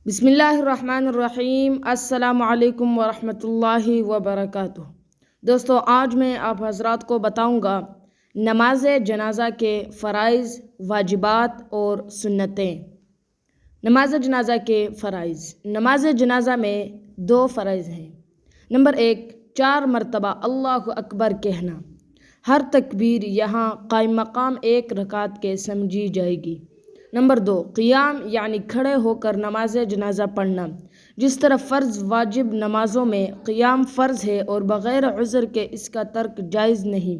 بسم اللہ الرحمن الرحیم۔ السلام علیکم ورحمۃ اللہ وبرکاتہ۔ دوستو، آج میں آپ حضرات کو بتاؤں گا نماز جنازہ کے فرائض، واجبات اور سنتیں۔ نماز جنازہ کے فرائض۔ نماز جنازہ میں 2 فرائض ہیں۔ نمبر 1، 4 مرتبہ اللہ اکبر کہنا۔ ہر تکبیر یہاں قائم مقام 1 رکعت کے سمجھی جائے گی۔ نمبر 2، قیام یعنی کھڑے ہو کر نماز جنازہ پڑھنا۔ جس طرح فرض واجب نمازوں میں قیام فرض ہے اور بغیر عذر کے اس کا ترک جائز نہیں۔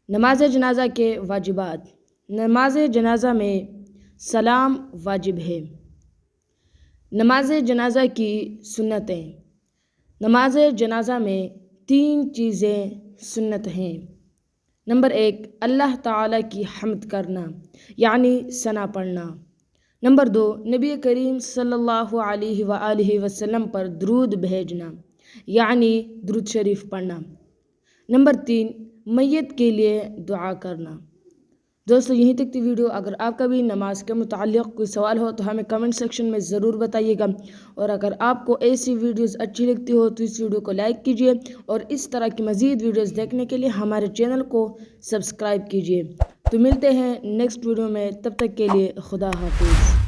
نماز جنازہ کے واجبات۔ نماز جنازہ میں سلام واجب ہے۔ نماز جنازہ کی سنتیں۔ نماز جنازہ میں 3 چیزیں سنت ہیں۔ نمبر 1، اللہ تعالیٰ کی حمد کرنا یعنی ثنا پڑھنا۔ نمبر 2، نبی کریم صلی اللہ علیہ وآلہ وسلم پر درود بھیجنا یعنی درود شریف پڑھنا۔ نمبر 3، میت کے لیے دعا کرنا۔ دوستو، یہیں تک تھی ویڈیو۔ اگر آپ کا بھی نماز کے متعلق کوئی سوال ہو تو ہمیں کمنٹ سیکشن میں ضرور بتائیے گا، اور اگر آپ کو ایسی ویڈیوز اچھی لگتی ہو تو اس ویڈیو کو لائک کیجیے، اور اس طرح کی مزید ویڈیوز دیکھنے کے لیے ہمارے چینل کو سبسکرائب کیجیے۔ تو ملتے ہیں نیکسٹ ویڈیو میں، تب تک کے لیے خدا حافظ۔